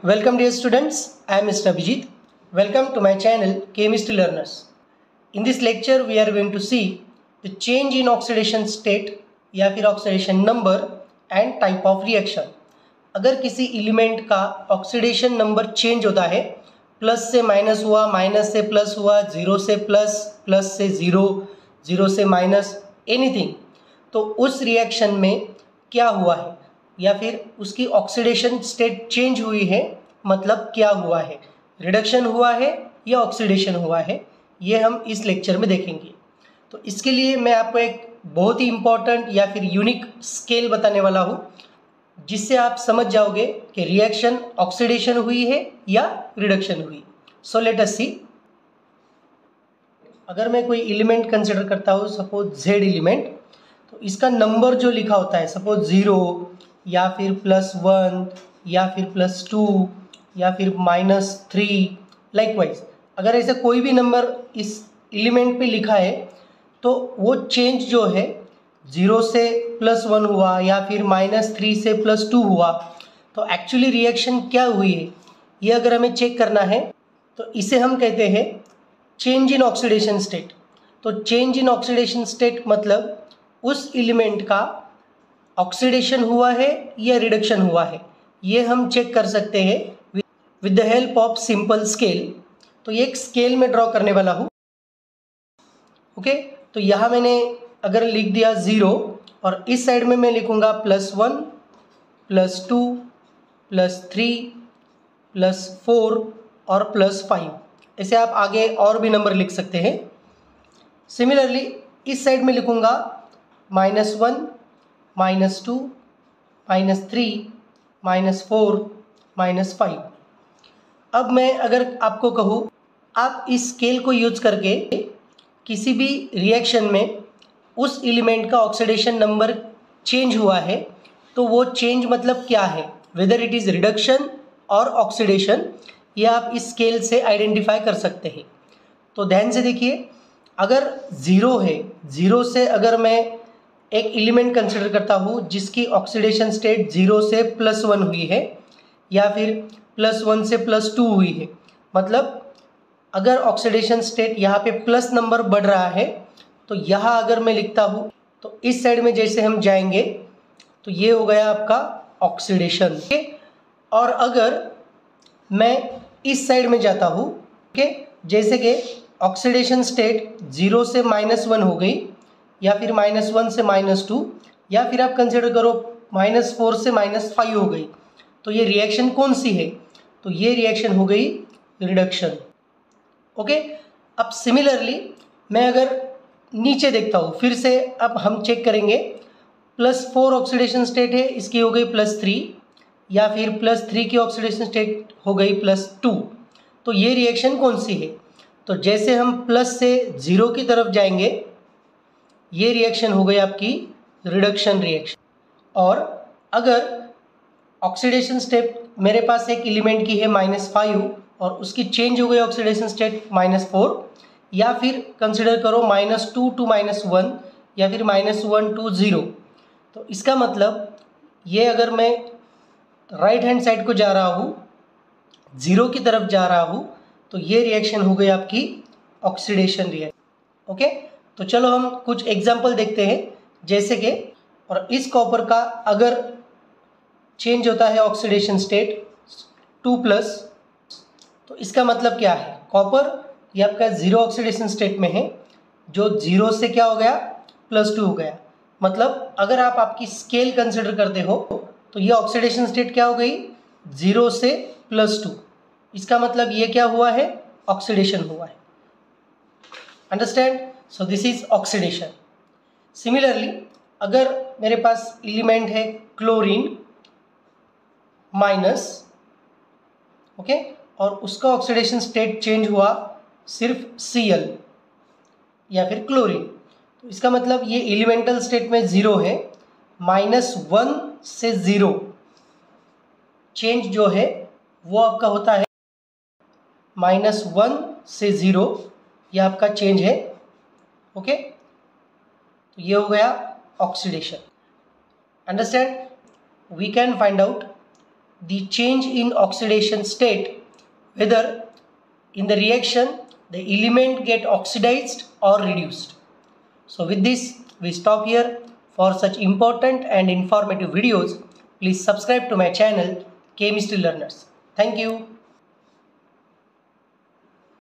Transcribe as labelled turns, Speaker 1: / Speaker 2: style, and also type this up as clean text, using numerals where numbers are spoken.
Speaker 1: Welcome dear students, I am Mr. Abhijit. Welcome to my channel Chemistry Learners. In this lecture we are going to see the change in oxidation state या फिर oxidation number and type of reaction. अगर किसी element का oxidation number change होता है, plus से minus हुआ, minus से प्लस हुआ, जीरो से प्लस, प्लस से जीरो, जीरो से माइनस, एनीथिंग, तो उस रिएक्शन में क्या हुआ है या फिर उसकी ऑक्सीडेशन स्टेट चेंज हुई है, मतलब क्या हुआ है, रिडक्शन हुआ है या ऑक्सीडेशन हुआ है, ये हम इस लेक्चर में देखेंगे। तो इसके लिए मैं आपको एक बहुत ही इम्पॉर्टेंट या फिर यूनिक स्केल बताने वाला हूँ, जिससे आप समझ जाओगे कि रिएक्शन ऑक्सीडेशन हुई है या रिडक्शन हुई। सो लेट अस सी। अगर मैं कोई एलिमेंट कंसिडर करता हूँ, सपोज जेड एलिमेंट, तो इसका नंबर जो लिखा होता है, सपोज ज़ीरो या फिर +1 या फिर +2 या फिर -3, लाइकवाइज अगर ऐसा कोई भी नंबर इस एलिमेंट पे लिखा है तो वो चेंज जो है ज़ीरो से +1 हुआ या फिर -3 से +2 हुआ, तो एक्चुअली रिएक्शन क्या हुई है ये अगर हमें चेक करना है तो इसे हम कहते हैं चेंज इन ऑक्सीडेशन स्टेट। तो चेंज इन ऑक्सीडेशन स्टेट मतलब उस एलिमेंट का ऑक्सीडेशन हुआ है या रिडक्शन हुआ है, ये हम चेक कर सकते हैं with the help of simple scale. तो ये एक स्केल में ड्रॉ करने वाला हूँ। ओके, तो यहाँ मैंने अगर लिख दिया ज़ीरो और इस साइड में मैं लिखूँगा +1, +2, +3, +4 और +5। ऐसे आप आगे और भी नंबर लिख सकते हैं। सिमिलरली इस साइड में लिखूँगा -1, -2, -3, -4, -5। अब मैं अगर आपको कहूँ, आप इस स्केल को यूज करके किसी भी रिएक्शन में उस एलिमेंट का ऑक्सीडेशन नंबर चेंज हुआ है तो वो चेंज मतलब क्या है, वेदर इट इज़ रिडक्शन और ऑक्सीडेशन, ये आप इस स्केल से आइडेंटिफाई कर सकते हैं। तो ध्यान से देखिए, अगर ज़ीरो है, ज़ीरो से अगर मैं एक एलिमेंट कंसिडर करता हूँ जिसकी ऑक्सीडेशन स्टेट ज़ीरो से +1 हुई है या फिर +1 से +2 हुई है, मतलब अगर ऑक्सीडेशन स्टेट यहाँ पे प्लस नंबर बढ़ रहा है तो यहाँ अगर मैं लिखता हूँ तो इस साइड में जैसे हम जाएंगे तो ये हो गया आपका ऑक्सीडेशन। ओके, और अगर मैं इस साइड में जाता हूँ, ओके, जैसे कि ऑक्सीडेशन स्टेट ज़ीरो से -1 हो गई या फिर -1 से -2 या फिर आप कंसिडर करो -4 से -5 हो गई, तो ये रिएक्शन कौन सी है, तो ये रिएक्शन हो गई रिडक्शन। ओके, अब सिमिलरली मैं अगर नीचे देखता हूँ, फिर से अब हम चेक करेंगे, +4 ऑक्सीडेशन स्टेट है, इसकी हो गई +3 या फिर +3 की ऑक्सीडेशन स्टेट हो गई +2, तो ये रिएक्शन कौन सी है, तो जैसे हम प्लस से ज़ीरो की तरफ जाएंगे ये रिएक्शन हो गई आपकी रिडक्शन रिएक्शन। और अगर ऑक्सीडेशन स्टेट मेरे पास एक एलिमेंट की है -5 और उसकी चेंज हो गई ऑक्सीडेशन स्टेट -4 या फिर कंसिडर करो -2 टू -1 या फिर -1 टू 0, तो इसका मतलब ये अगर मैं राइट हैंड साइड को जा रहा हूँ, ज़ीरो की तरफ जा रहा हूँ, तो ये रिएक्शन हो गई आपकी ऑक्सीडेशन रिएक्शन। ओके, तो चलो हम कुछ एग्जाम्पल देखते हैं, जैसे कि और इस कॉपर का अगर चेंज होता है ऑक्सीडेशन स्टेट 2+, तो इसका मतलब क्या है, कॉपर ये आपका ज़ीरो ऑक्सीडेशन स्टेट में है, जो ज़ीरो से क्या हो गया +2 हो गया, मतलब अगर आप आपकी स्केल कंसिडर करते हो तो ये ऑक्सीडेशन स्टेट क्या हो गई, ज़ीरो से +2, इसका मतलब ये क्या हुआ है, ऑक्सीडेशन हुआ है। Understand? So this is oxidation. Similarly अगर मेरे पास एलिमेंट है क्लोरीन माइनस, ओके, और उसका ऑक्सीडेशन स्टेट चेंज हुआ सिर्फ Cl या फिर क्लोरीन, तो इसका मतलब ये एलिमेंटल स्टेट में ज़ीरो है, -1 से 0 चेंज जो है वो आपका होता है -1 से 0, ये आपका चेंज है। ओके, तो ये हो गया oxidation. Understand? We can find out the change in oxidation state, whether in the reaction the element get oxidized or reduced. So with this, we stop here. For such important and informative videos, please subscribe to my channel Chemistry Learners. Thank you.